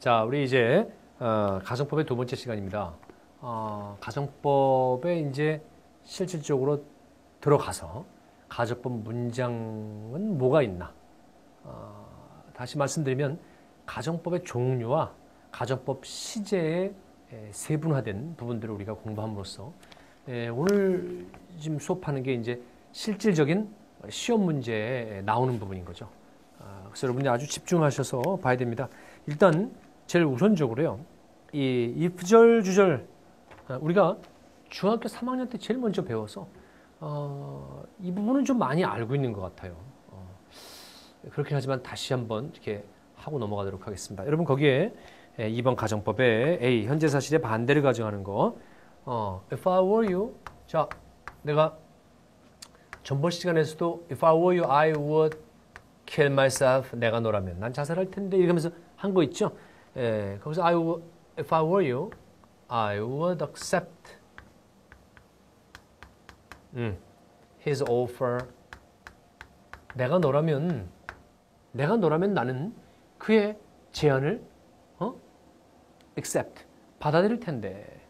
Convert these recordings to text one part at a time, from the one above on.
자, 우리 이제 가정법의 두 번째 시간입니다. 가정법에 이제 실질적으로 들어가서 가정법 문장은 뭐가 있나? 다시 말씀드리면 가정법의 종류와 가정법 시제의 세분화된 부분들을 우리가 공부함으로써 오늘 지금 수업하는 게 이제 실질적인 시험 문제에 나오는 부분인 거죠. 그래서 여러분이 아주 집중하셔서 봐야 됩니다. 일단 제일 우선적으로요, 이 if절 주절 우리가 중학교 3학년 때 제일 먼저 배워서 이 부분은 좀 많이 알고 있는 것 같아요. 그렇긴 하지만 다시 한번 이렇게 하고 넘어가도록 하겠습니다. 여러분 거기에 2번 가정법에 A 현재 사실의 반대를 가정하는 거. If I were you, 자 내가 전번 시간에서도 If I were you, I would kill myself. 내가 너라면 난 자살할 텐데 이러면서 한 거 있죠. 거기서 If I were you, I would accept his offer. 내가 너라면 나는 그의 제안을 accept 받아들일 텐데.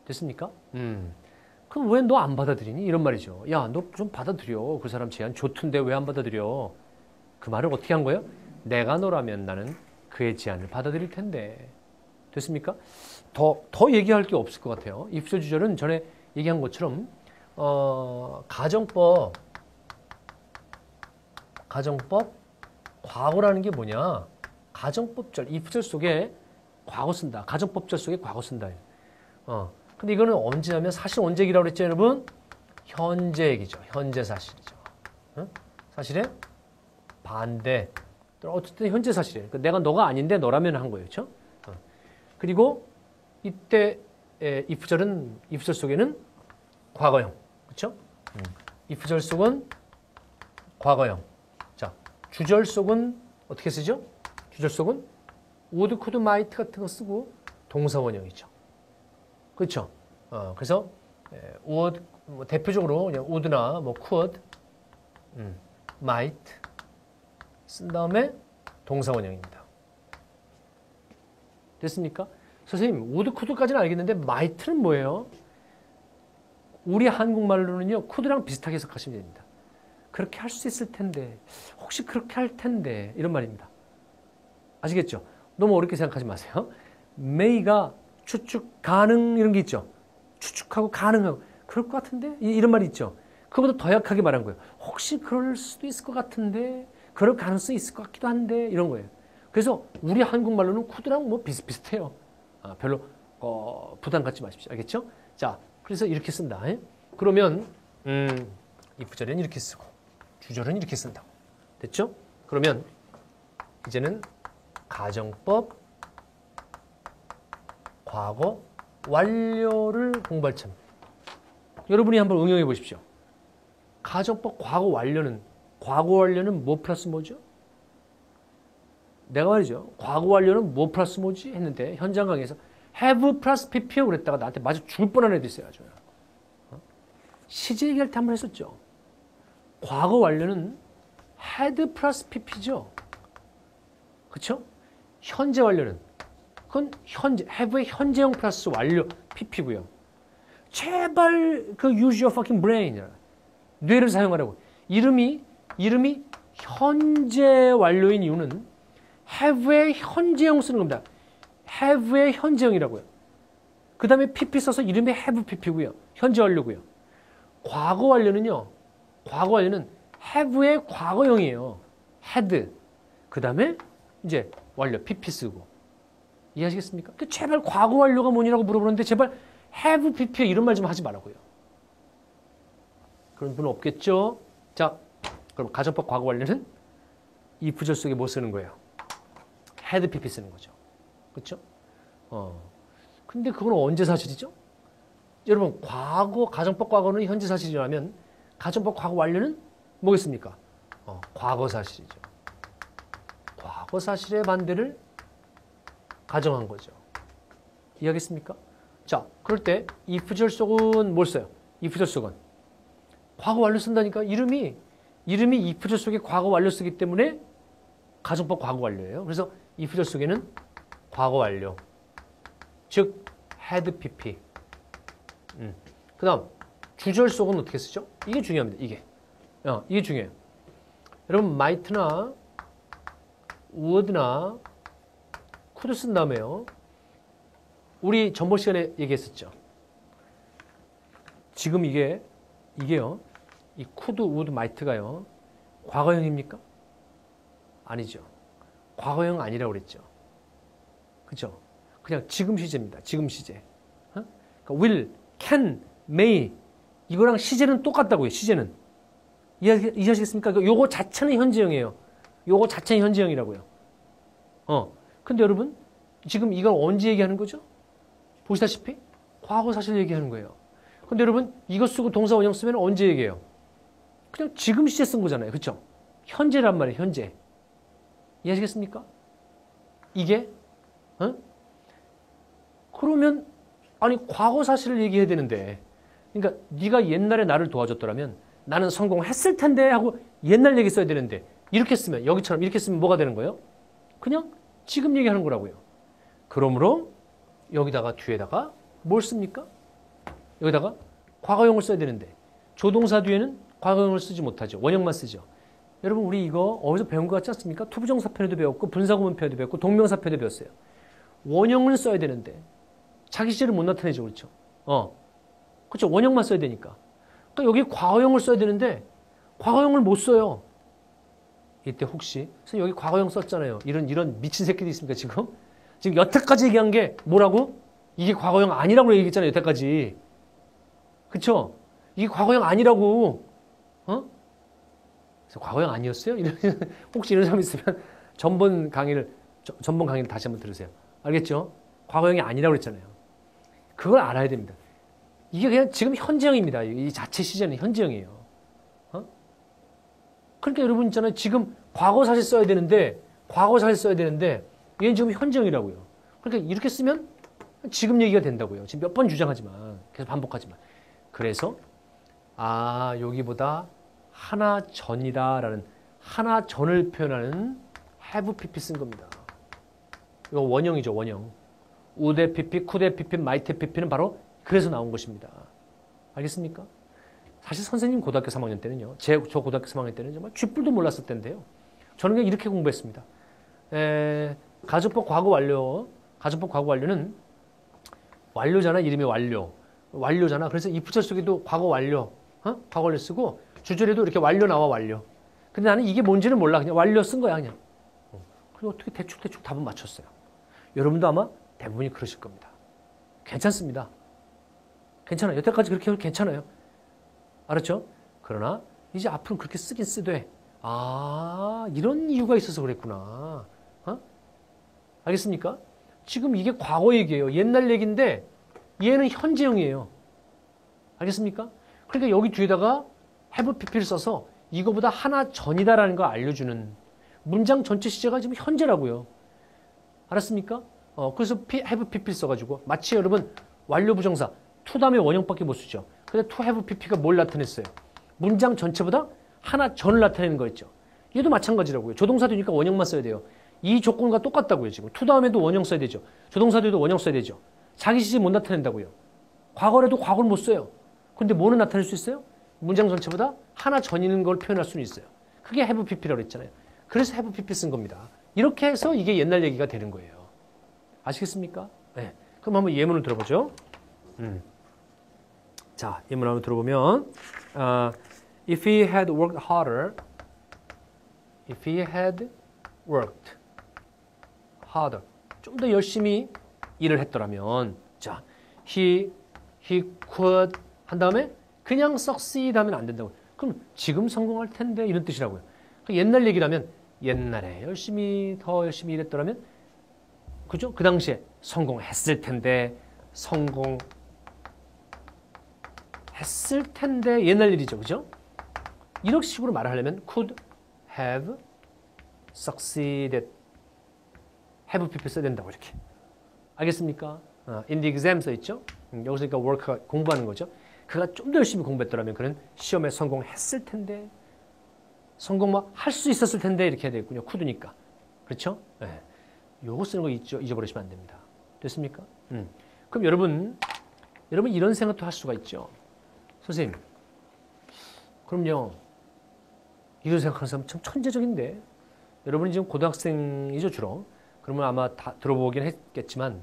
됐습니까? 그럼 왜 너 안 받아들이니? 이런 말이죠. 야, 너 좀 받아들여. 그 사람 제안 좋던데 왜 안 받아들여? 그 말을 어떻게 한 거예요? 내가 너라면 나는 그의 제안을 받아들일 텐데. 됐습니까? 더 얘기할 게 없을 것 같아요. if절 주절은 전에 얘기한 것처럼 가정법 과거라는 게 뭐냐? 가정법절 if절 속에 과거 쓴다. 가정법절 속에 과거 쓴다. 근데 이거는 언제냐면 사실 언제 얘기라고 그랬죠, 여러분? 현재 얘기죠. 현재 사실이죠. 사실의 반대. 어쨌든 현재 사실이에요. 내가 너가 아닌데 너라면 한 거예요. 그렇죠? 그리고 이때 if절 속에는 과거형. 그렇죠? if절 속은 과거형. 자, 주절 속은 어떻게 쓰죠? 주절 속은 would, could, might 같은 거 쓰고 동사원형이죠. 그렇죠? 그래서 would, 대표적으로 그냥 would나 could, might 쓴 다음에 동사원형입니다. 됐습니까? 선생님, would, could까지는 알겠는데 might는 뭐예요? 우리 한국말로는요, could랑 비슷하게 해석하시면 됩니다. 그렇게 할 수 있을 텐데, 혹시 그렇게 할 텐데, 이런 말입니다. 아시겠죠? 너무 어렵게 생각하지 마세요. may가 추측, 가능 이런 게 있죠. 추측하고 가능하고 그럴 것 같은데 이런 말이 있죠. 그거보다 더 약하게 말한 거예요. 혹시 그럴 수도 있을 것 같은데 그럴 가능성이 있을 것 같기도 한데 이런 거예요. 그래서 우리 한국말로는 could랑 뭐 비슷비슷해요. 별로 부담 갖지 마십시오. 알겠죠? 자, 그래서 이렇게 쓴다. 그러면 if절은 이렇게 쓰고 주절은 이렇게 쓴다. 됐죠? 그러면 이제는 가정법 과거 완료를 공부할 차례. 여러분이 한번 응용해 보십시오. 가정법 과거 완료는 뭐 플러스 뭐죠? 내가 말이죠. 과거 완료는 뭐 플러스 뭐지? 했는데 현장 강의에서 have 플러스 pp요 그랬다가 나한테 맞아 죽을 뻔한 애도 있어요. 아주. 시제 얘기할 때 한번 했었죠. 과거 완료는 had 플러스 pp죠. 그렇죠? 현재 완료는 그건 have의 현재형 플러스 완료 pp고요. 제발 그 use your fucking brain. 뇌를 사용하라고. 이름이 현재 완료인 이유는 have의 현재형 쓰는 겁니다. have의 현재형이라고요. 그 다음에 pp 써서 이름이 have pp고요. 현재 완료고요. 과거 완료는 have의 과거형이에요. had. 그 다음에 이제 완료 pp 쓰고. 이해하시겠습니까? 제발 과거 완료가 뭐냐고 물어보는데 제발 have pp 이런 말 좀 하지 말라고요. 그런 분 없겠죠? 자, 그럼 가정법 과거 완료는 if절 속에 뭐 쓰는 거예요? had pp 쓰는 거죠. 그렇죠? 근데 그건 언제 사실이죠? 여러분, 가정법 과거는 현재 사실이라면 가정법 과거 완료는 뭐겠습니까? 과거 사실이죠. 과거 사실의 반대를 가정한 거죠. 이해하겠습니까? 자, 그럴 때 if절 속은 뭘 써요? if절 속은 과거 완료 쓴다니까. 이름이 if절 속에 과거 완료 쓰기 때문에 가정법 과거 완료예요. 그래서 if절 속에는 과거 완료. 즉 had pp. 그 다음 주절 속은 어떻게 쓰죠? 이게 중요합니다. 이게 중요해요. 여러분 might나 would나 could 쓴 다음에요. 우리 전번 시간에 얘기했었죠. 지금 이게요. 이 could, would, might가요. 과거형입니까? 아니죠. 과거형 아니라고 그랬죠. 그죠? 그냥 지금 시제입니다. 지금 시제. 그러니까 will, can, may 이거랑 시제는 똑같다고요. 시제는. 이해하시겠습니까? 요거 자체는 현재형이에요. 요거 자체는 현재형이라고요. 근데 여러분 지금 이걸 언제 얘기하는 거죠? 보시다시피 과거 사실 얘기하는 거예요. 근데 여러분 이거 쓰고 동사 원형 쓰면 언제 얘기해요? 그냥 지금 시제 쓴 거잖아요. 그렇죠? 현재란 말이에요. 현재. 이해하시겠습니까? 이게 그러면 아니 과거 사실을 얘기해야 되는데 그러니까 네가 옛날에 나를 도와줬더라면 나는 성공했을 텐데 하고 옛날 얘기 써야 되는데 이렇게 쓰면 여기처럼 이렇게 쓰면 뭐가 되는 거예요? 그냥 지금 얘기하는 거라고요. 그러므로 여기다가 뒤에다가 뭘 씁니까? 여기다가 과거형을 써야 되는데 조동사 뒤에는 과거형을 쓰지 못하죠. 원형만 쓰죠. 여러분 우리 이거 어디서 배운 것 같지 않습니까? 투부정사편에도 배웠고 분사구문편에도 배웠고 동명사편에도 배웠어요. 원형을 써야 되는데 자기 시제를 못 나타내죠. 그렇죠? 그렇죠. 원형만 써야 되니까. 그러니까 여기 과거형을 써야 되는데 과거형을 못 써요. 이때 혹시 선생님 여기 과거형 썼잖아요. 이런 미친 새끼들이 있습니까 지금? 지금 여태까지 얘기한 게 뭐라고? 이게 과거형 아니라고 얘기했잖아요. 여태까지. 그쵸? 이게 과거형 아니라고. 그래서 과거형 아니었어요? 혹시 이런 사람 있으면 전번 강의를 다시 한번 들으세요. 알겠죠? 과거형이 아니라고 그랬잖아요. 그걸 알아야 됩니다. 이게 그냥 지금 현재형입니다. 이 자체 시제는 현재형이에요. 그러니까 여러분 있잖아요. 지금 과거 사실 써야 되는데 얘는 지금 현재형이라고요. 그러니까 이렇게 쓰면 지금 얘기가 된다고요. 지금 몇 번 주장하지만 계속 반복하지만. 그래서 여기보다 하나 전이다라는 하나 전을 표현하는 have pp 쓴 겁니다. 이거 원형이죠. 원형. would pp, could pp, might pp는 바로 그래서 나온 것입니다. 알겠습니까? 사실 선생님 고등학교 3학년 때는요. 저 고등학교 3학년 때는 정말 쥐뿔도 몰랐을 때인데요. 저는 그냥 이렇게 공부했습니다. 가정법 과거 완료는 완료잖아. 이름이 완료잖아. 그래서 이프철 속에도 과거 완료 쓰고 주절에도 이렇게 완료 나와 완료. 근데 나는 이게 뭔지는 몰라. 그냥 완료 쓴 거야 그냥. 그리고 어떻게 대충 답은 맞췄어요. 여러분도 아마 대부분이 그러실 겁니다. 괜찮습니다. 괜찮아요. 여태까지 그렇게 해도 괜찮아요. 알았죠? 그러나 이제 앞으로는 그렇게 쓰긴 쓰되 이런 이유가 있어서 그랬구나. 알겠습니까? 지금 이게 과거 얘기예요. 옛날 얘기인데 얘는 현재형이에요. 알겠습니까? 그러니까 여기 뒤에다가 have pp를 써서 이거보다 하나 전이다라는 걸 알려주는 문장 전체 시제가 지금 현재라고요. 알았습니까? 그래서 have pp를 써가지고 마치 여러분 완료 부정사 to 다음에 원형밖에 못 쓰죠. 근데 to have pp가 뭘 나타냈어요? 문장 전체보다 하나 전을 나타내는 거였죠. 얘도 마찬가지라고요. 조동사 되니까 원형만 써야 돼요. 이 조건과 똑같다고요. 지금 to 다음에도 원형 써야 되죠. 조동사 뒤에도 원형 써야 되죠. 자기 시제 못 나타낸다고요. 과거라도 과거를 못 써요. 근데 뭐는 나타낼 수 있어요? 문장 전체보다 하나 전이는 걸 표현할 수는 있어요. 그게 have pp라고 했잖아요. 그래서 have pp 쓴 겁니다. 이렇게 해서 이게 옛날 얘기가 되는 거예요. 아시겠습니까? 네. 그럼 한번 예문을 들어보죠. 자, 예문 한번 들어보면 If he had worked harder 좀 더 열심히 일을 했더라면 자, he could 한 다음에 그냥 succeed 하면 안 된다고. 그럼 지금 성공할 텐데 이런 뜻이라고요. 옛날 얘기라면 옛날에 더 열심히 일했더라면 그죠? 그 당시에 성공했을 텐데 옛날 일이죠. 그죠? 이런 식으로 말을 하려면 could have succeeded have pp 써야 된다고 이렇게. 알겠습니까? in the exam 써있죠? 여기서 그러니까 work가 공부하는 거죠. 그가 좀 더 열심히 공부했더라면 그는 시험에 성공했을 텐데 할 수 있었을 텐데 이렇게 해야 되겠군요. could니까. 그렇죠? 네. 요거 쓰는 거 잊어버리시면 안 됩니다. 됐습니까? 그럼 여러분 이런 생각도 할 수가 있죠. 선생님, 그럼요. 이런 생각하는 사람 참 천재적인데. 여러분이 지금 고등학생이죠, 주로. 그러면 아마 다 들어보긴 했겠지만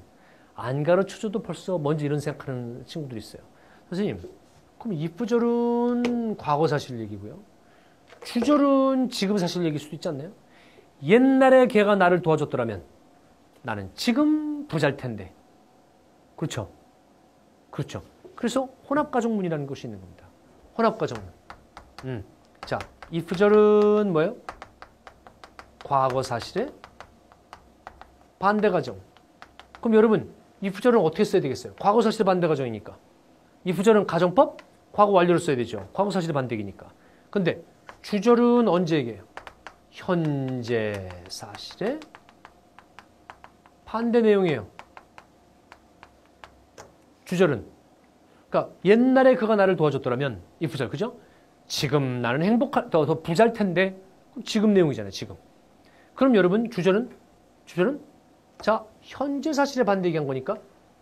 안 가르쳐줘도 벌써 먼저 이런 생각하는 친구들이 있어요. 선생님, 그럼 if 절은 과거 사실 얘기고요. 주절은 지금 사실 얘기일 수도 있지 않나요? 옛날에 걔가 나를 도와줬더라면 나는 지금 부자일 텐데. 그렇죠? 그렇죠. 그래서 혼합가정문이라는 것이 있는 겁니다. 혼합가정문. 자, if 절은 뭐예요? 과거 사실의 반대 가정. 그럼 여러분, if 절은 어떻게 써야 되겠어요? 과거 사실의 반대 가정이니까. if 절은 가정법? 과거 완료를 써야 되죠. 과거 사실의 반대이니까. 근데 주절은 언제 얘기해요? 현재 사실의 반대 내용이에요. 주절은. 그러니까 옛날에 그가 나를 도와줬더라면 if 절, 그죠? 지금 나는 더 부자일 텐데 지금 내용이잖아요. 지금. 그럼 여러분 주절은 자, 현재 사실의 반대 얘기한 거니까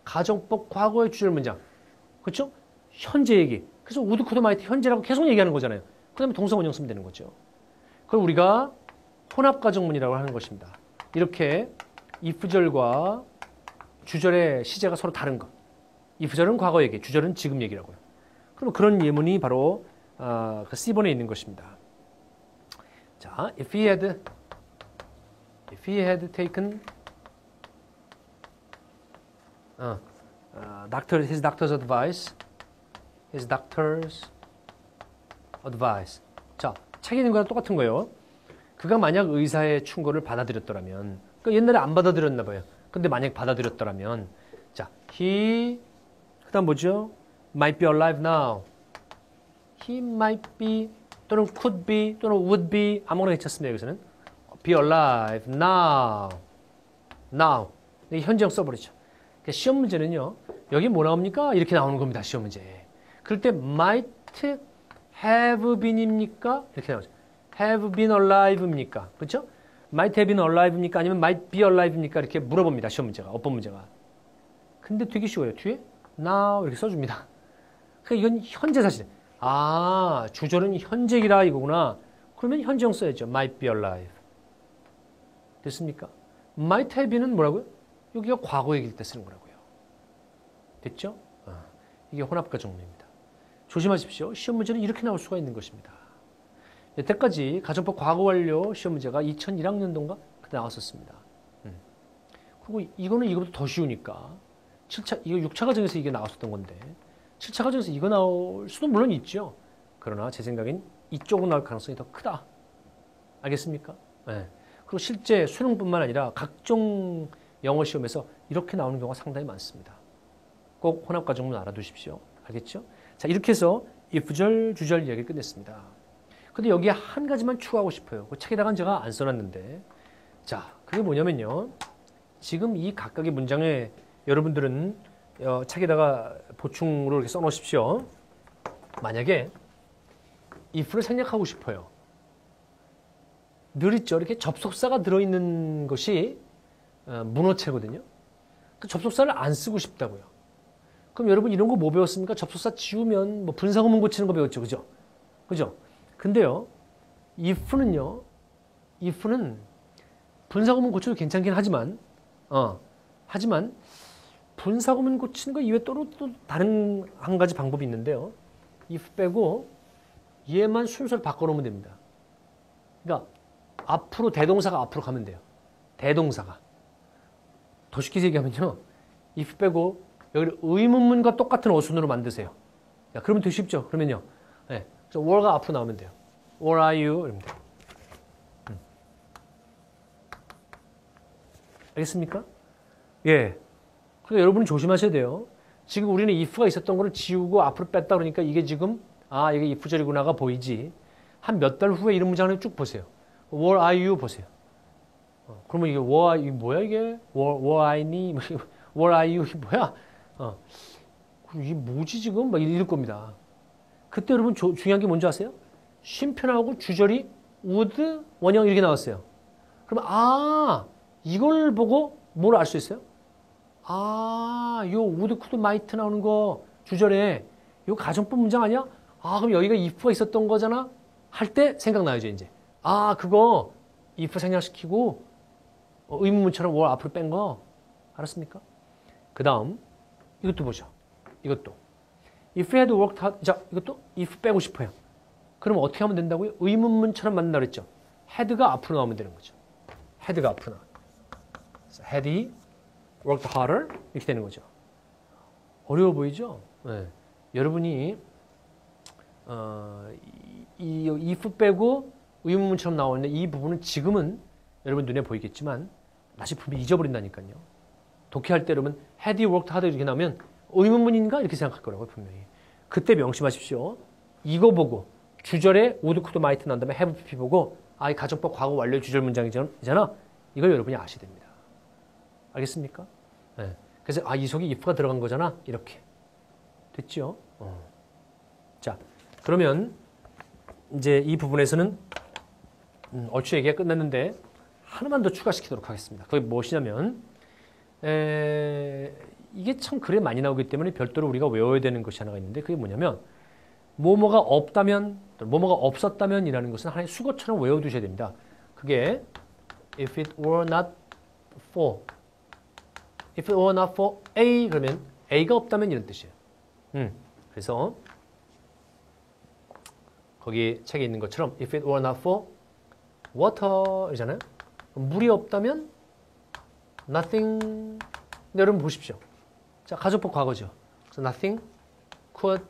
가정법 과거의 주절 문장. 그렇죠? 현재 얘기. 그래서 would, could, might 현재라고 계속 얘기하는 거잖아요. 그 다음에 동사 원형 쓰면 되는 거죠. 그걸 우리가 혼합가정문이라고 하는 것입니다. 이렇게 if절과 주절의 시제가 서로 다른 것. if절은 과거 얘기, 주절은 지금 얘기라고요. 그럼 그런 예문이 바로 그 C번에 있는 것입니다. 자, if he had taken his doctor's advice. 자, 책에 있는 거랑 똑같은 거예요. 그가 만약 의사의 충고를 받아들였더라면, 그러니까 옛날에 안 받아들였나 봐요. 근데 만약 받아들였더라면, 자, 그다음 뭐죠? Might be alive now. He might be 또는 could be 또는 would be 아무거나 괜찮습니다. 여기서는 be alive now. 현재형 써버리죠. 그러니까 시험 문제는요. 여기 뭐 나옵니까? 이렇게 나오는 겁니다. 시험 문제. 그럴 때 might have been입니까? 이렇게 나오죠. have been alive입니까? 그렇죠? might have been alive입니까? 아니면 might be alive입니까? 이렇게 물어봅니다. 시험 문제가. 어법 문제가. 근데 되게 쉬워요. 뒤에 now 이렇게 써줍니다. 그러니까 이건 현재 사실. 주절은 현재이라 이거구나. 그러면 현재형 써야죠. might be alive. 됐습니까? might have be는 뭐라고요? 여기가 과거 얘기일 때 쓰는 거라고요. 됐죠? 이게 혼합가정문입니다. 조심하십시오. 시험 문제는 이렇게 나올 수가 있는 것입니다. 여태까지 가정법 과거 완료 시험 문제가 2001학년도인가 그때 나왔었습니다. 그리고 이거는 이거보다 더 쉬우니까 7차, 이거 6차 과정에서 이게 나왔었던 건데 7차 과정에서 이거 나올 수도 물론 있죠. 그러나 제 생각엔 이쪽으로 나올 가능성이 더 크다. 알겠습니까? 네. 그리고 실제 수능뿐만 아니라 각종 영어 시험에서 이렇게 나오는 경우가 상당히 많습니다. 꼭 혼합가정문 알아두십시오. 알겠죠? 자, 이렇게 해서 if절, 주절 이야기를 끝냈습니다. 근데 여기에 한 가지만 추가하고 싶어요. 그 책에다가는 제가 안 써놨는데. 자, 그게 뭐냐면요. 지금 이 각각의 문장에 여러분들은 책에다가 보충으로 이렇게 써놓으십시오. 만약에 if를 생략하고 싶어요. 늘 있죠. 이렇게 접속사가 들어있는 것이 문어체거든요. 그 접속사를 안 쓰고 싶다고요. 그럼 여러분 이런 거 뭐 배웠습니까? 접속사 지우면 뭐 분사구문 고치는 거 배웠죠. 그죠? 그죠? 근데요. if는 분사구문 고쳐도 괜찮긴 하지만 분사구문 고치는 거 이외에 또 다른 한 가지 방법이 있는데요. if 빼고 얘만 순서를 바꿔놓으면 됩니다. 그러니까 앞으로 대동사가 앞으로 가면 돼요. 대동사가. 더 쉽게 얘기하면요. if 빼고 여기를 의문문과 똑같은 어순으로 만드세요. 야, 그러면 되게 쉽죠. 그러면요. 네. 그래서 were가 앞으로 나오면 돼요. where are you? 이러면 돼요. 알겠습니까? 예. 그러니까 여러분은 조심하셔야 돼요. 지금 우리는 if가 있었던 거를 지우고 앞으로 뺐다 그러니까 이게 지금 이게 if절이구나가 보이지. 한 몇 달 후에 이런 문장을 쭉 보세요. Where are you? 보세요. 그러면 이게 이게 뭐야 이게? Where are you? Where are you? 이게 뭐야? 이게 뭐지 지금? 막 이럴 겁니다. 그때 여러분 중요한 게 뭔지 아세요? 쉼표나오고 주절이 would, 원형 이렇게 나왔어요. 그러면 이걸 보고 뭘 알 수 있어요? 요 would, could, might 나오는 거 주절에 요 가정법 문장 아니야? 그럼 여기가 if가 있었던 거잖아? 할 때 생각나야죠, 이제. 그거 if 생략시키고 의문문처럼 뭘 앞으로 뺀 거 알았습니까? 그 다음 이것도 보죠. 이것도 if had worked hard. 자, 이것도 if 빼고 싶어요. 그럼 어떻게 하면 된다고요? 의문문처럼 만든다 그랬죠. had가 앞으로 나오면 되는 거죠. had가 앞으로 나와요. had he worked harder 이렇게 되는 거죠. 어려워 보이죠? 네. 여러분이 이 if 빼고 의문문처럼 나오는데 이 부분은 지금은 여러분 눈에 보이겠지만 나중에 분명히 잊어버린다니까요. 독해할 때 여러분 had he worked harder 이렇게 나오면 의문문인가 이렇게 생각할 거라고요. 분명히. 그때 명심하십시오. 이거 보고 주절에 would, could, might 난 다음에 have, pp 보고 이 가정법 과거 완료 주절 문장이잖아. 이걸 여러분이 아셔야 됩니다. 알겠습니까? 네. 그래서 이 속에 if가 들어간 거잖아. 이렇게. 됐죠? 자, 그러면 이제 이 부분에서는 얼추 얘기가 끝났는데 하나만 더 추가시키도록 하겠습니다. 그게 무엇이냐면 이게 참 글에 많이 나오기 때문에 별도로 우리가 외워야 되는 것이 하나가 있는데 그게 뭐냐면 뭐뭐가 없다면 뭐뭐가 없었다면 이라는 것은 하나의 수거처럼 외워두셔야 됩니다. 그게 if it were not for if it were not for A 그러면 A가 없다면 이런 뜻이에요. 그래서 거기 책에 있는 것처럼 if it were not for water 이잖아요. 물이 없다면 nothing. 근데 여러분 보십시오. 자, 가정법 과거죠. 그래서 nothing could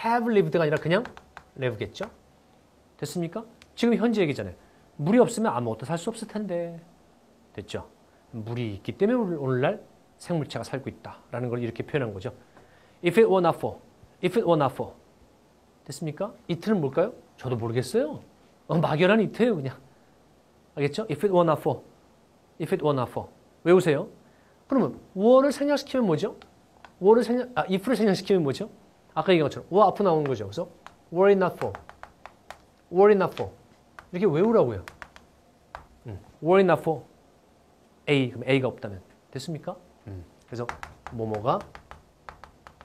have lived가 아니라 그냥 live겠죠. 됐습니까? 지금 현재 얘기잖아요. 물이 없으면 아무것도 살 수 없을 텐데. 됐죠? 물이 있기 때문에 오늘날 생물체가 살고 있다라는 걸 이렇게 표현한 거죠. If it were not for. If it were not for. 됐습니까? it는 뭘까요? 저도 모르겠어요. 막연한 it예요, 그냥. 알겠죠? If it were not for. If it were not for. 외우세요. 그러면 were를 생략시키면 뭐죠? if를 생략시키면 뭐죠? 아까 얘기한 것처럼 were 앞으로 나오는 거죠. 그래서 were it not for. were it not for. 이렇게 외우라고요. were it not for A. 그럼 A가 없다면. 됐습니까? 그래서 뭐뭐가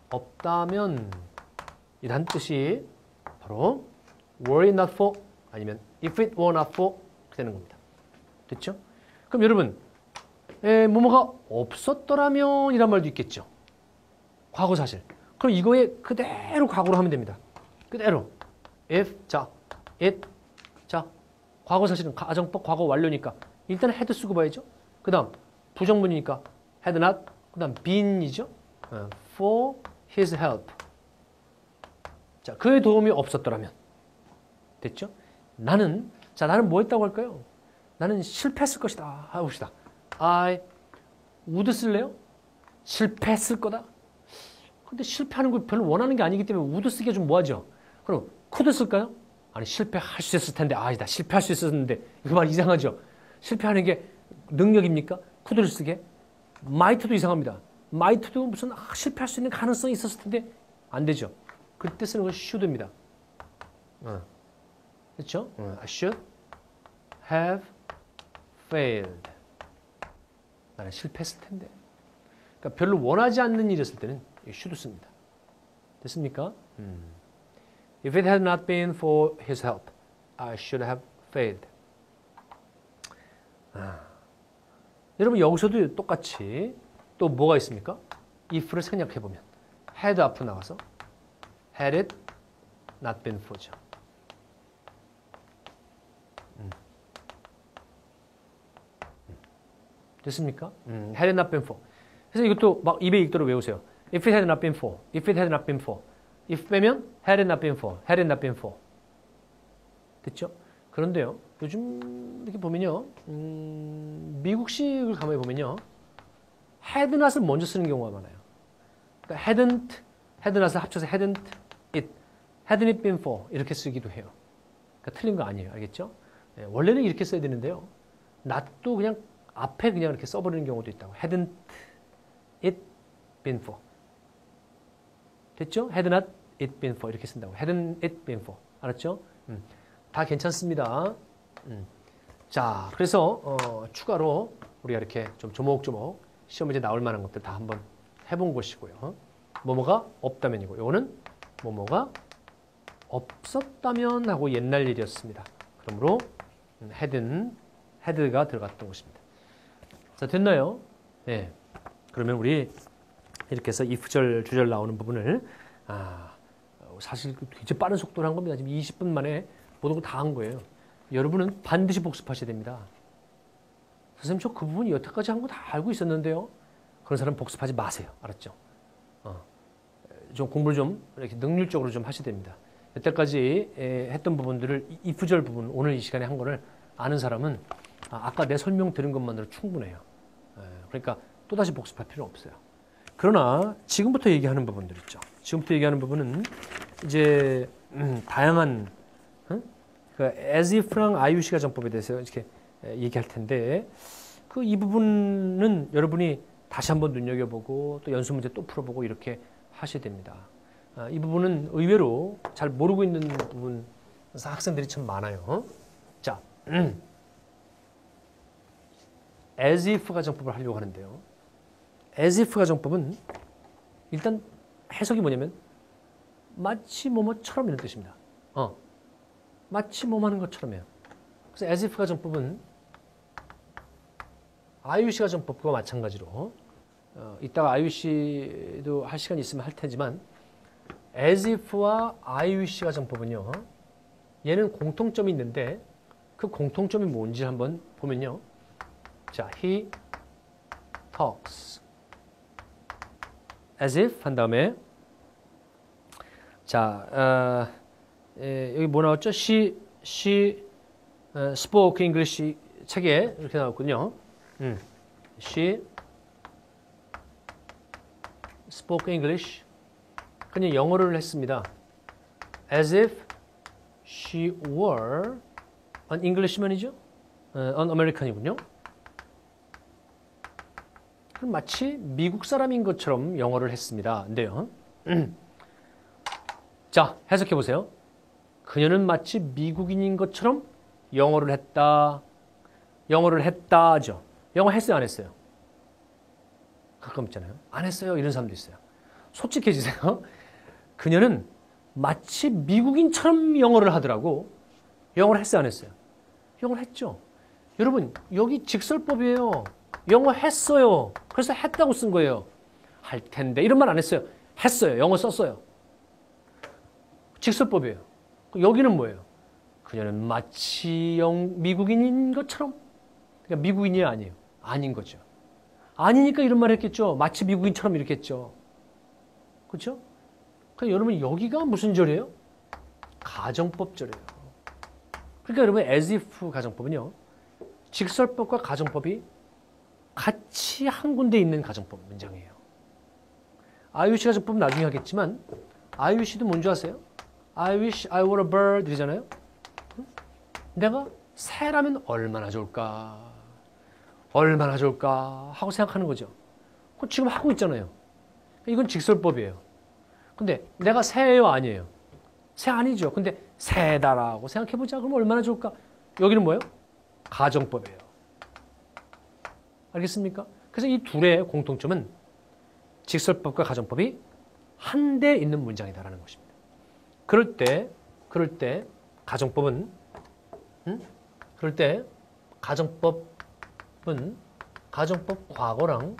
없다면 이란 뜻이 바로 were it not for 아니면 if it were not for 되는 겁니다. 됐죠? 그럼 여러분 뭐뭐가 없었더라면 이란 말도 있겠죠. 과거 사실. 그럼 이거에 그대로 과거로 하면 됩니다. 그대로 if it 과거 사실은 가정법 과거 완료니까 일단 had 쓰고 봐야죠. 그 다음 부정문이니까 had not 그 다음 been이죠. for his help. 자, 그의 도움이 없었더라면 됐죠? 나는 뭐 했다고 할까요? 나는 실패했을 것이다. 해봅시다. I would 쓸래요? 실패했을 거다. 근데 실패하는 걸 별로 원하는 게 아니기 때문에 would 쓰기가 좀 뭐하죠? 그럼 could 쓸까요? 아니 실패할 수 있을 텐데 나 실패할 수 있었는데 이거 말 이상하죠? 실패하는 게 능력입니까? could를 쓰게? might도 이상합니다. might도 무슨 실패할 수 있는 가능성이 있었을 텐데 안 되죠. 그때 쓰는 건 should입니다. 그렇죠? I should have failed. 나는 실패했을 텐데. 그러니까 별로 원하지 않는 일이었을 때는 should 씁니다. 됐습니까? If it had not been for his help, I should have failed. 여러분 여기서도 똑같이 또 뭐가 있습니까? if를 생략해보면 had 앞으로 나가서 had it not been for죠. 됐습니까? had it not been for. 그래서 이것도 막 입에 읽도록 외우세요. If it had not been for. If it had not been for. if 빼면 had it not been for. had it not been for. 됐죠? 그런데요. 요즘 이렇게 보면요. 미국식을 가만히 보면요. had not을 먼저 쓰는 경우가 많아요. 그러니까 hadn't, had not을 합쳐서 hadn't it, hadn't it been for 이렇게 쓰기도 해요. 그러니까 틀린 거 아니에요. 알겠죠? 네, 원래는 이렇게 써야 되는데요. not도 그냥 앞에 그냥 이렇게 써버리는 경우도 있다고. hadn't it been for. 됐죠? had not it been for 이렇게 쓴다고. hadn't it been for. 알았죠? 다 괜찮습니다. 자, 그래서 추가로 우리가 이렇게 좀 조목조목 시험 문제 나올 만한 것들 다 한번 해본 것이고요. 뭐뭐가 없다면이고, 요거는 뭐뭐가 없었다면 하고 옛날 일이었습니다. 그러므로 헤드가 들어갔던 것입니다. 자, 됐나요? 네. 그러면 우리 이렇게 해서 if절 주절 나오는 부분을 사실 굉장히 빠른 속도로 한 겁니다. 지금 20분 만에 모든 걸 다 한 거예요. 여러분은 반드시 복습하셔야 됩니다. 선생님, 저 그 부분 여태까지 한 거 다 알고 있었는데요. 그런 사람 복습하지 마세요. 알았죠? 좀 공부를 좀 이렇게 능률적으로 좀 하셔야 됩니다. 여태까지 했던 부분들을 if절 부분, 오늘 이 시간에 한 거를 아는 사람은 아까 내 설명 들은 것만으로 충분해요. 그러니까 또다시 복습할 필요는 없어요. 그러나 지금부터 얘기하는 부분들 있죠. 지금부터 얘기하는 부분은 이제 다양한 그 as if랑 IUC 가정법에 대해서 이렇게 얘기할 텐데 이 부분은 여러분이 다시 한번 눈여겨보고 또 연습 문제 또 풀어보고 이렇게 하셔야 됩니다. 이 부분은 의외로 잘 모르고 있는 부분 학생들이 참 많아요. 자, as if 가정법을 하려고 하는데요. as if 가정법은 일단 해석이 뭐냐면 마치 뭐뭐처럼 이런 뜻입니다. 마치 뭐뭐 하는 것처럼이에요. 그래서 as if 가정법은 IUC 가정법과 마찬가지로 이따가 IUC도 할 시간이 있으면 할 테지만 as if와 IUC 가정법은요. 얘는 공통점이 있는데 그 공통점이 뭔지 한번 보면요. 자, he talks as if 한 다음에 자, 여기 뭐 나왔죠? she spoke English 책에 이렇게 나왔군요. she spoke English. 그냥 영어를 했습니다. as if she were an Englishman이죠? an American이군요. 그럼 마치 미국 사람인 것처럼 영어를 했습니다. 근데요. 자, 해석해 보세요. 그녀는 마치 미국인인 것처럼 영어를 했다. 영어를 했다죠. 영어 했어요, 안 했어요? 가끔 있잖아요. 안 했어요. 이런 사람도 있어요. 솔직해지세요. 그녀는 마치 미국인처럼 영어를 하더라고. 영어를 했어요, 안 했어요? 영어를 했죠. 여러분, 여기 직설법이에요. 영어 했어요. 그래서 했다고 쓴 거예요. 할 텐데 이런 말 안 했어요. 했어요. 영어 썼어요. 직설법이에요. 여기는 뭐예요? 그녀는 마치 미국인인 것처럼. 그러니까 미국인이 아니에요. 아닌 거죠. 아니니까 이런 말 했겠죠. 마치 미국인처럼 이렇게 했죠. 그렇죠? 그러니까 여러분 여기가 무슨 절이에요? 가정법 절이에요. 그러니까 여러분 as if 가정법은요. 직설법과 가정법이 같이 한 군데 있는 가정법 문장이에요. IUC 가정법은 나중에 하겠지만 IUC도 뭔지 아세요? I wish I were a bird 이러잖아요. 내가 새라면 얼마나 좋을까? 얼마나 좋을까? 하고 생각하는 거죠. 그거 지금 하고 있잖아요. 이건 직설법이에요. 근데 내가 새예요? 아니에요? 새 아니죠. 근데 새다라고 생각해보자. 그럼 얼마나 좋을까? 여기는 뭐예요? 가정법이에요. 알겠습니까? 그래서 이 둘의 공통점은 직설법과 가정법이 한데 있는 문장이다라는 것입니다. 그럴 때 가정법은 가정법 과거랑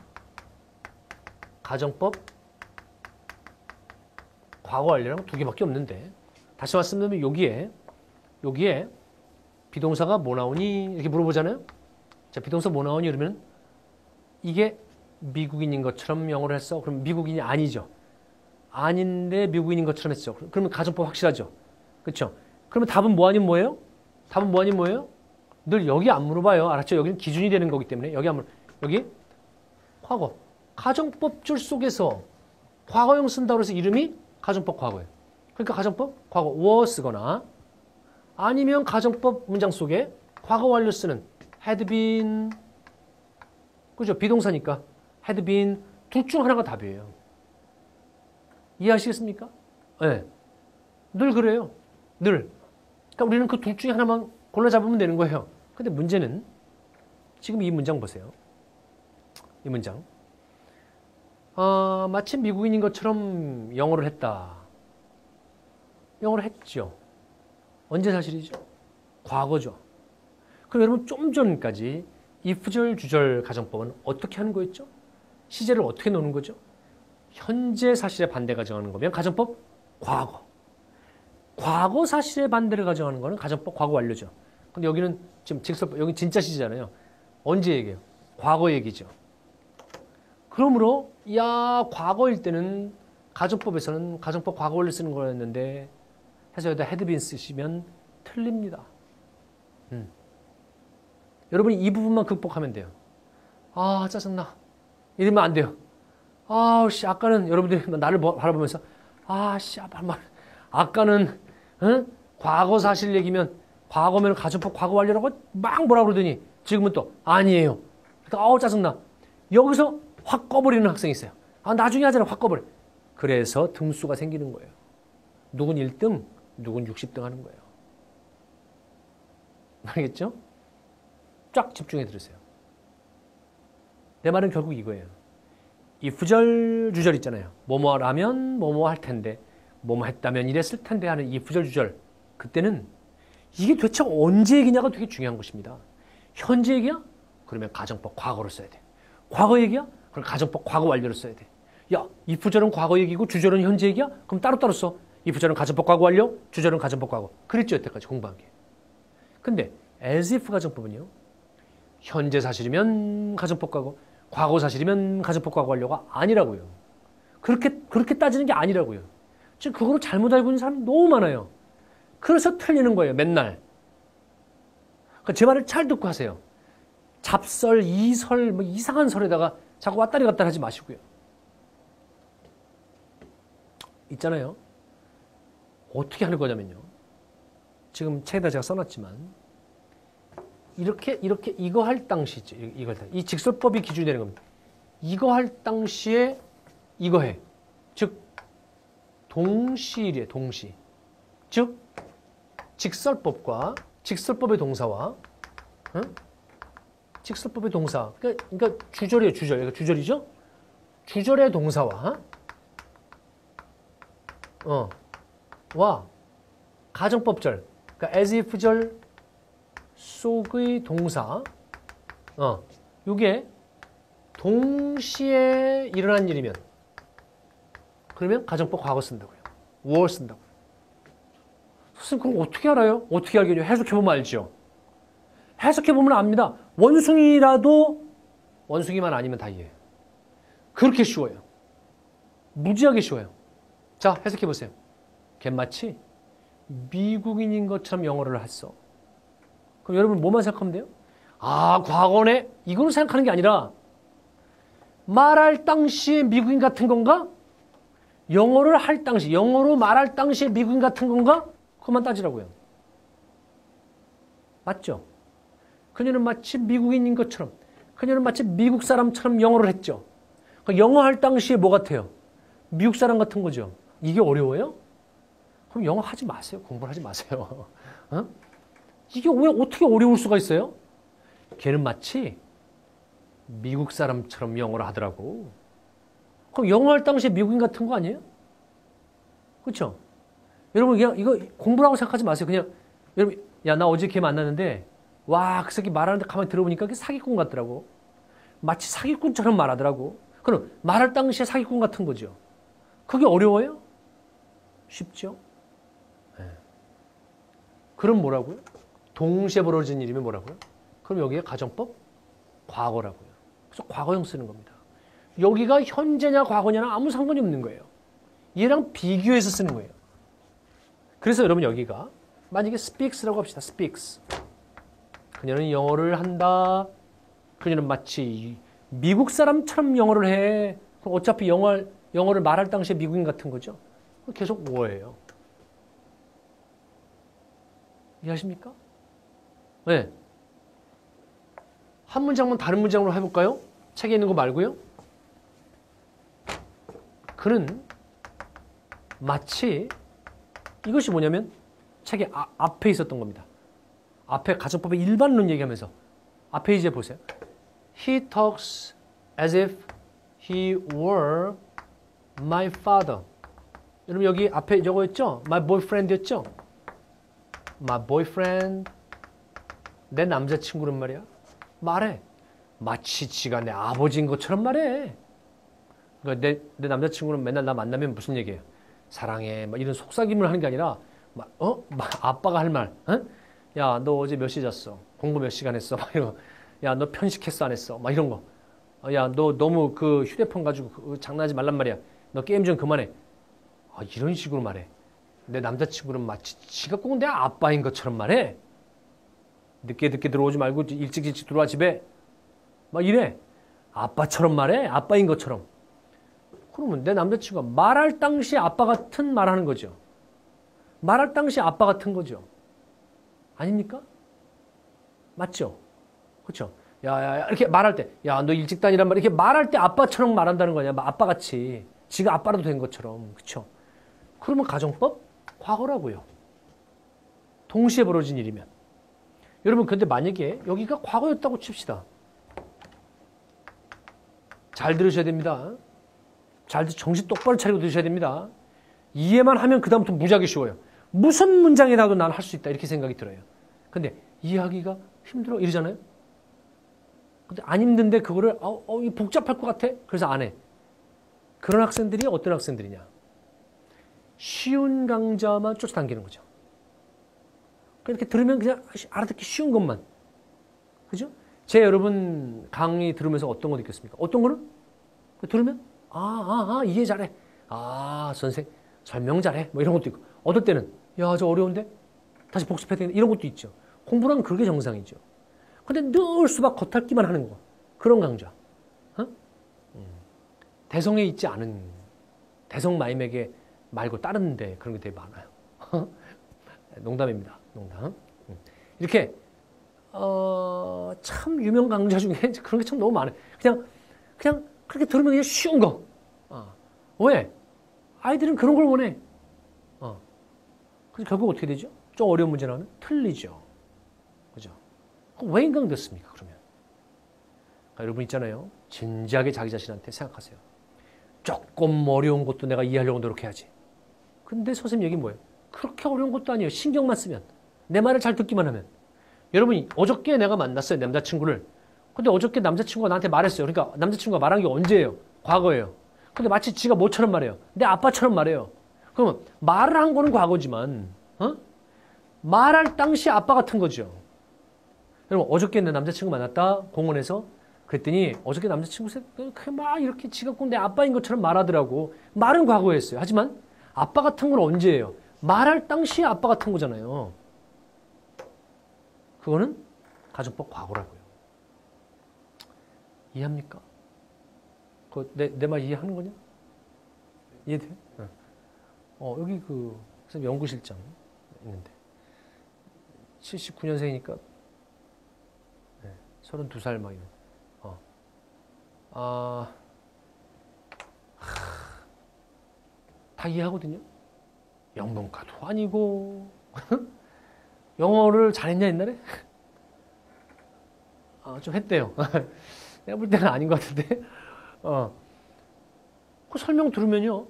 가정법 과거 완료랑 두 개밖에 없는데 다시 말씀드리면 여기에 비동사가 뭐 나오니 이렇게 물어보잖아요. 자, 비동사 뭐 나오니 그러면 이게 미국인인 것처럼 영어를 했어. 그럼 미국인이 아니죠. 아닌데 미국인인 것처럼 했죠. 그러면 가정법 확실하죠. 그렇죠? 그러면 답은 뭐 아닌 뭐예요? 답은 뭐 아닌 뭐예요? 늘 여기 안 물어봐요. 알았죠? 여기는 기준이 되는 거기 때문에 여기 과거. 가정법줄 속에서 과거형 쓴다고 해서 이름이 가정법 과거예요. 그러니까 가정법 과거 was 쓰거나 아니면 가정법 문장 속에 과거 완료 쓰는 had been 그죠? 비동사니까 had been 둘 중 하나가 답이에요. 이해하시겠습니까? 네. 늘 그래요. 늘. 그러니까 우리는 그 둘 중에 하나만 골라 잡으면 되는 거예요. 근데 문제는 지금 이 문장 보세요. 이 문장. 마치 미국인인 것처럼 영어를 했다. 영어를 했죠. 언제 사실이죠? 과거죠. 그럼 여러분 좀 전까지 if절 주절 가정법은 어떻게 하는 거였죠? 시제를 어떻게 놓는 거죠? 현재 사실의 반대 가정하는 거면 가정법 과거. 과거 사실의 반대를 가정하는 거는 가정법 과거 완료죠. 근데 여기는 지금 직설법, 여기 진짜 시제잖아요. 언제 얘기해요? 과거 얘기죠. 그러므로 과거일 때는 가정법에서는 가정법 과거 원리 쓰는 거였는데 사실 여기다 had been 쓰시면 틀립니다. 여러분이 이 부분만 극복하면 돼요. 짜증나. 이러면 안 돼요. 아까는 여러분들이 나를 바라보면서 아까는 과거 사실 얘기면 과거면 가정법 과거 완료라고 막 뭐라 그러더니 지금은 또 아니에요. 그러니까 짜증나. 여기서 확 꺼버리는 학생이 있어요. 나중에 하잖아. 확 꺼버려. 그래서 등수가 생기는 거예요. 누군 1등, 누군 60등 하는 거예요. 알겠죠? 쫙 집중해 들으세요. 내 말은 결국 이거예요. if절 주절 있잖아요. 뭐뭐라면 뭐뭐 할 텐데 뭐뭐 했다면 이랬을 텐데 하는 if절 주절. 그때는 이게 도대체 언제 얘기냐가 되게 중요한 것입니다. 현재 얘기야? 그러면 가정법 과거로 써야 돼. 과거 얘기야? 그럼 가정법 과거 완료로 써야 돼. if절은 과거 얘기고 주절은 현재 얘기야? 그럼 따로따로 써. if절은 가정법 과거 완료, 주절은 가정법 과거. 그랬죠, 여태까지 공부한 게. 근데 as if 가정법은요. 현재 사실이면 가정법 과거 사실이면 가정법 과거 완료가 아니라고요. 그렇게 따지는 게 아니라고요. 지금 그거로 잘못 알고 있는 사람이 너무 많아요. 그래서 틀리는 거예요, 맨날. 그러니까 제 말을 잘 듣고 하세요. 잡설, 이설, 이상한 설에다가 자꾸 왔다리 갔다리 하지 마시고요. 있잖아요. 어떻게 하는 거냐면요. 지금 책에다 제가 써놨지만 이렇게 이거 할 당시죠. 이 직설법이 기준이 되는 겁니다. 이거 할 당시에 이거 해. 즉 동시일이에요. 동시. 즉 직설법과 직설법의 동사와 직설법의 동사. 그러니까 주절이에요. 주절. 그러니까 주절이죠. 주절의 동사와 와 가정법절. 그러니까 as if절 속의 동사, 요게 동시에 일어난 일이면, 그러면 가정법 과거 쓴다고요. were 쓴다고요. 선생님, 그럼 어떻게 알아요? 어떻게 알겠냐? 해석해보면 알죠. 해석해보면 압니다. 원숭이만 아니면 다 이해해요. 그렇게 쉬워요. 무지하게 쉬워요. 자, 해석해보세요. 걔 마치 미국인인 것처럼 영어를 했어. 그럼 여러분 뭐만 생각하면 돼요? 과거네? 이거로 생각하는 게 아니라 말할 당시에 미국인 같은 건가? 영어를 할 당시, 영어로 말할 당시에 미국인 같은 건가? 그것만 따지라고요. 맞죠? 그녀는 마치 미국인인 것처럼, 그녀는 마치 미국 사람처럼 영어를 했죠. 영어 할 당시에 뭐 같아요? 미국 사람 같은 거죠. 이게 어려워요? 그럼 영어 하지 마세요. 공부를 하지 마세요. 이게 왜 어떻게 어려울 수가 있어요? 걔는 마치 미국 사람처럼 영어를 하더라고. 그럼 영어 할 당시에 미국인 같은 거 아니에요? 그렇죠? 여러분 그냥 이거 공부라고 생각하지 마세요. 그냥 여러분 나 어제 걔 만났는데 그 새끼 말하는데 가만히 들어보니까 그게 사기꾼 같더라고. 마치 사기꾼처럼 말하더라고. 그럼 말할 당시에 사기꾼 같은 거죠. 그게 어려워요? 쉽죠? 네. 그럼 뭐라고요? 동시에 벌어진 일이면 뭐라고요? 그럼 여기에 가정법 과거라고요. 그래서 과거형 쓰는 겁니다. 여기가 현재냐 과거냐랑 아무 상관이 없는 거예요. 얘랑 비교해서 쓰는 거예요. 그래서 여러분 여기가 만약에 speaks라고 합시다. speaks. 그녀는 영어를 한다. 그녀는 마치 미국 사람처럼 영어를 해. 그럼 어차피 영어를 말할 당시에 미국인 같은 거죠. 계속 뭐예요? 이해하십니까? 네. 한 문장만 다른 문장으로 해볼까요? 책에 있는 거 말고요. 그는 마치 이것이 뭐냐면 책의 앞에 있었던 겁니다. 앞에 가정법의 일반론 얘기하면서 앞에 이제 보세요. He talks as if he were my father. 여러분 여기 앞에 저거였죠? My boyfriend였죠? My boyfriend. 내 남자친구란 말이야. 말해. 마치 지가 내 아버지인 것처럼 말해. 그러니까 내 남자친구는 맨날 나 만나면 무슨 얘기예요? 사랑해. 막 이런 속삭임을 하는 게 아니라 막 아빠가 할 말. 어? 야, 너 어제 몇 시에 잤어? 공부 몇 시간 했어? 막 이런 거. 야, 너 편식했어? 안 했어? 막 이런 거. 야, 너 너무 그 휴대폰 가지고 장난하지 말란 말이야. 너 게임 좀 그만해. 이런 식으로 말해. 내 남자친구는 마치 지가 꼭 내 아빠인 것처럼 말해. 늦게 들어오지 말고 일찍 들어와 집에. 막 이래. 아빠처럼 말해. 아빠인 것처럼. 그러면 내 남자친구가 말할 당시 아빠 같은 말하는 거죠. 말할 당시 아빠 같은 거죠. 아닙니까? 맞죠? 그렇죠? 야, 이렇게 말할 때, 야, 너 일찍 다니란 말, 이렇게 말할 때 아빠처럼 말한다는 거냐? 아빠 같이. 지가 아빠라도 된 것처럼. 그렇죠? 그러면 가정법? 과거라고요. 동시에 벌어진 일이면. 여러분, 근데 만약에 여기가 과거였다고 칩시다. 잘 들으셔야 됩니다. 정신 똑바로 차리고 들으셔야 됩니다. 이해만 하면 그다음부터 무지하게 쉬워요. 무슨 문장이라도 난 할 수 있다 이렇게 생각이 들어요. 근데 이해하기가 힘들어 이러잖아요. 근데 안 힘든데 그거를 이거 복잡할 것 같아. 그래서 안 해. 그런 학생들이 어떤 학생들이냐. 쉬운 강좌만 쫓아당기는 거죠. 이렇게 들으면 그냥 알아듣기 쉬운 것만. 그죠? 제 여러분 강의 들으면서 어떤 거 느꼈습니까? 어떤 거는 들으면 이해 잘해. 선생 설명 잘해. 뭐 이런 것도 있고. 어떨 때는 야, 저 어려운데 다시 복습해야 되는데 이런 것도 있죠. 공부란 그게 정상이죠. 근데 늘 수박 겉핥기만 하는 거. 그런 강좌. 대성에 있지 않은 대성 마임에게 말고 다른 데 그런 게 되게 많아요. 농담입니다. 농담. 이렇게 참 유명 강좌 중에 그런 게 참 너무 많아요. 그냥 그렇게 들으면 그냥 쉬운 거. 왜? 아이들은 그런 걸 원해. 그래서 결국 어떻게 되죠? 좀 어려운 문제 나오면 틀리죠. 그죠? 왜 인강 됐습니까, 그러면? 그러니까 여러분 있잖아요. 진지하게 자기 자신한테 생각하세요. 조금 어려운 것도 내가 이해하려고 노력해야지. 근데 선생님 얘기 뭐예요? 그렇게 어려운 것도 아니에요. 신경만 쓰면. 내 말을 잘 듣기만 하면. 여러분이 어저께 내가 만났어요, 남자친구를. 근데 어저께 남자친구가 나한테 말했어요. 그러니까 남자친구가 말한 게 언제예요? 과거예요. 근데 마치 지가 뭐처럼 말해요? 내 아빠처럼 말해요. 그러면 말을 한 거는 과거지만 말할 당시 아빠 같은 거죠. 여러분 어저께 내 남자친구 만났다 공원에서 그랬더니 어저께 남자친구 막 이렇게 지가 꼭 내 아빠인 것처럼 말하더라고. 말은 과거였어요. 하지만 아빠 같은 건 언제예요? 말할 당시 아빠 같은 거잖아요. 그거는 가정법 과거라고요. 이해합니까? 내 말 이해하는 거냐? 이해돼? 여기 선생님 연구실장 있는데 79년생이니까 32살 막 이런. 다 이해하거든요. 영문과도 아니고 영어를 잘했냐 옛날에? 좀 했대요. 내가 볼 때는 아닌 것 같은데. 그 설명 들으면요.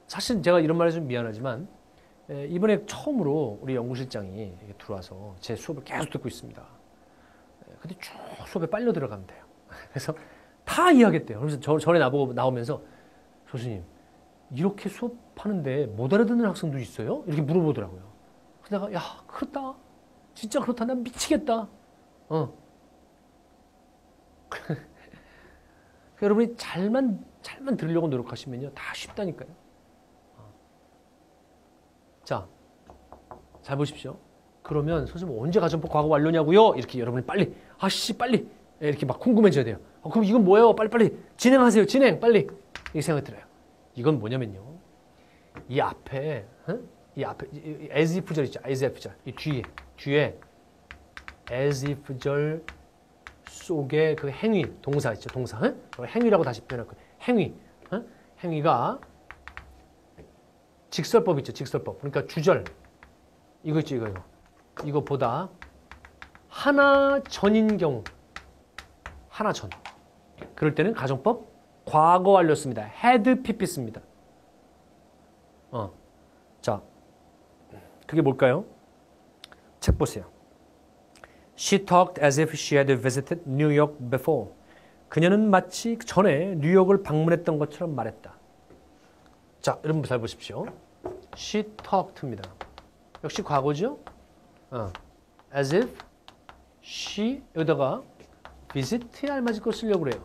사실 제가 이런 말해서 좀 미안하지만 이번에 처음으로 우리 연구실장이 들어와서 제 수업을 계속 듣고 있습니다. 근데 쭉 수업에 빨려 들어가면 돼요. 그래서 다 이해하겠대요. 그래서 전에 나보고 나오면서 교수님 이렇게 수업하는데 못 알아듣는 학생도 있어요? 이렇게 물어보더라고요. 그래서 내가 야 그렇다. 진짜 그렇다. 난 미치겠다. 여러분이 잘만 들으려고 노력하시면요. 다 쉽다니까요. 자, 잘 보십시오. 그러면 선생님 언제 가정법 과거 완료냐고요? 이렇게 여러분이 빨리 빨리 이렇게 막 궁금해져야 돼요. 그럼 이건 뭐예요? 빨리 진행하세요. 진행 빨리. 이렇게 생각이 들어요. 이건 뭐냐면요. 이 앞에 as if 절 있죠. as if 절. 이 뒤에 as if 절 속에 그 행위 동사 있죠. 동사. 행위라고 다시 표현할 거예요. 행위가 직설법 있죠. 직설법. 그러니까 주절 이거 있죠. 이거보다 하나 전인 경우 하나 전 그럴 때는 가정법 과거 완료 씁니다. had pp 씁니다. 자, 그게 뭘까요? 책 보세요. She talked as if she had visited New York before. 그녀는 마치 전에 뉴욕을 방문했던 것처럼 말했다. 자, 여러분 잘 보십시오. She talked입니다. 역시 과거죠? As if she 여기다가 visit에 알맞을 걸 쓰려고 그래요.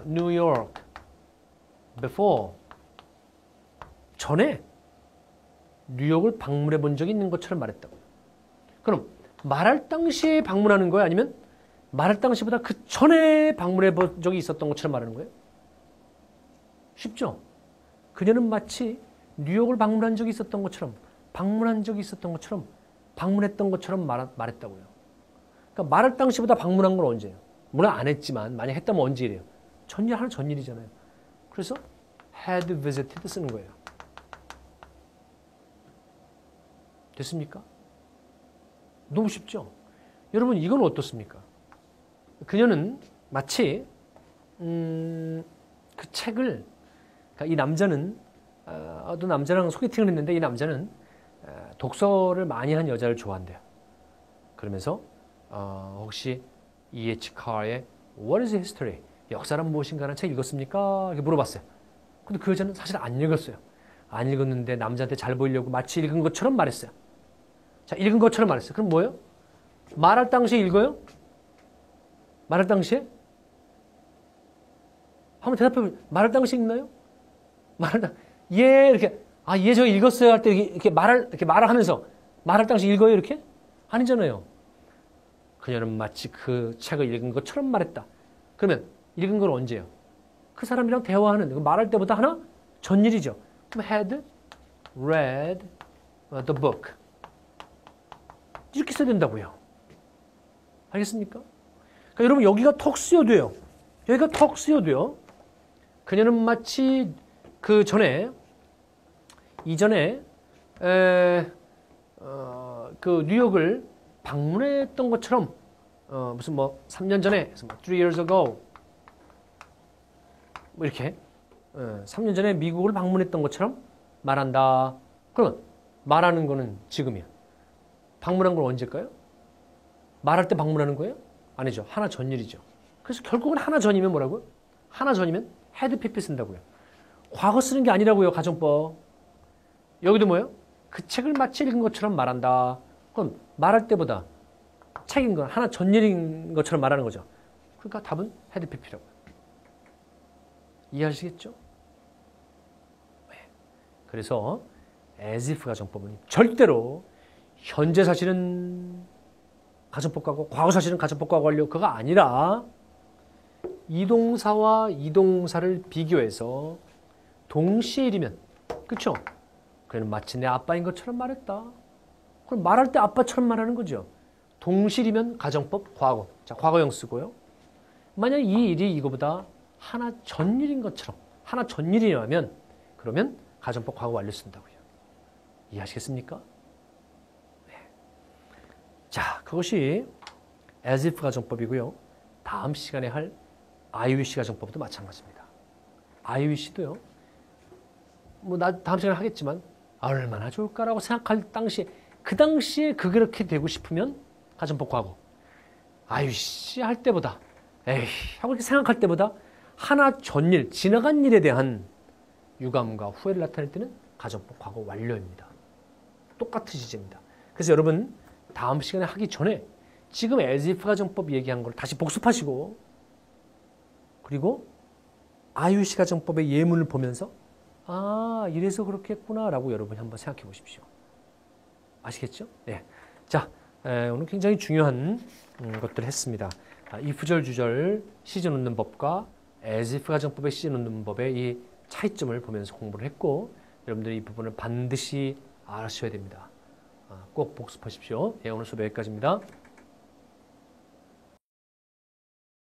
New York before 전에 뉴욕을 방문해 본 적이 있는 것처럼 말했다고. 그럼 말할 당시에 방문하는 거예요? 아니면 말할 당시보다 그 전에 방문해 본 적이 있었던 것처럼 말하는 거예요? 쉽죠? 그녀는 마치 뉴욕을 방문한 적이 있었던 것처럼 방문했던 것처럼 말했다고요. 그러니까 말할 당시보다 방문한 건 언제예요? 물론 안 했지만 만약 했다면 언제 이래요? 전일 하나 전일이잖아요. 그래서 had visited 쓰는 거예요. 됐습니까? 너무 쉽죠? 여러분 이건 어떻습니까? 그녀는 마치 그 책을 그러니까 이 남자는 어떤 남자랑 소개팅을 했는데 이 남자는 독서를 많이 한 여자를 좋아한대요. 그러면서 혹시 E.H. Carr의 What is History? 역사란 무엇인가라는 책 읽었습니까? 이렇게 물어봤어요. 근데 그 여자는 사실 안 읽었어요. 안 읽었는데 남자한테 잘 보이려고 마치 읽은 것처럼 말했어요. 자, 읽은 것처럼 말했어요. 그럼 뭐예요? 말할 당시에 읽어요? 말할 당시에? 한번 대답해보세요. 말할 당시에 읽나요? 이렇게, 예, 저 읽었어요 할 때 이렇게 말을 하면서 말할 당시에 읽어요? 이렇게? 아니잖아요. 그녀는 마치 그 책을 읽은 것처럼 말했다. 그러면 읽은 건 언제예요? 그 사람이랑 대화하는, 말할 때보다 하나 전일이죠. 그럼 had read the book. 이렇게 써야 된다고요. 알겠습니까? 그러니까 여러분 여기가 턱 쓰여도요. 여기가 턱 쓰여도요. 그녀는 마치 그 전에 이전에 그 뉴욕을 방문했던 것처럼 무슨 뭐 3년 전에 3 years ago 뭐 이렇게 3년 전에 미국을 방문했던 것처럼 말한다. 그러면 말하는 거는 지금이야. 방문한 건 언제일까요? 말할 때 방문하는 거예요? 아니죠. 하나 전일이죠. 그래서 결국은 하나 전이면 뭐라고요? 하나 전이면 had pp 쓴다고요. 과거 쓰는 게 아니라고요. 가정법. 여기도 뭐예요? 그 책을 마치 읽은 것처럼 말한다. 그럼 말할 때보다 책인 건 하나 전일인 것처럼 말하는 거죠. 그러니까 답은 had pp라고요. 이해하시겠죠? 네. 그래서 as if 가정법은 절대로 현재 사실은 가정법과 과거 사실은 가정법과 완료 그가 아니라 이동사와 이동사를 비교해서 동시에 일이면 그렇죠? 그는 마치 내 아빠인 것처럼 말했다. 그럼 말할 때 아빠처럼 말하는 거죠. 동시이면 가정법 과거. 자, 과거형 쓰고요. 만약 이 일이 이거보다 하나 전일인 것처럼 하나 전일이라면 그러면 가정법 과거 완료 쓴다고요. 이해하시겠습니까? 네. 자, 그것이 as if 가정법이고요. 다음 시간에 할 I wish 가정법도 마찬가지입니다. I wish도요. 뭐 다음 시간에 하겠지만 얼마나 좋을까라고 생각할 당시에 그 당시에 그렇게 되고 싶으면 가정법 과거. I wish 할 때보다 에이 하고 이렇게 생각할 때보다 하나 전일 지나간 일에 대한 유감과 후회를 나타낼 때는 가정법 과거 완료입니다. 똑같은 시제입니다. 그래서 여러분 다음 시간에 하기 전에 지금 as if 가정법 얘기한 걸 다시 복습하시고 그리고 I wish 가정법의 예문을 보면서 아 이래서 그렇게 했구나 라고 여러분이 한번 생각해 보십시오. 아시겠죠? 네. 자, 오늘 굉장히 중요한 것들을 했습니다. if 주절 시제 놓는 법과 as if 가정법의 시제 놓는 법의 이 차이점을 보면서 공부를 했고 여러분들이 이 부분을 반드시 아셔야 됩니다. 꼭 복습하십시오. 예, 오늘 수업 여기까지입니다.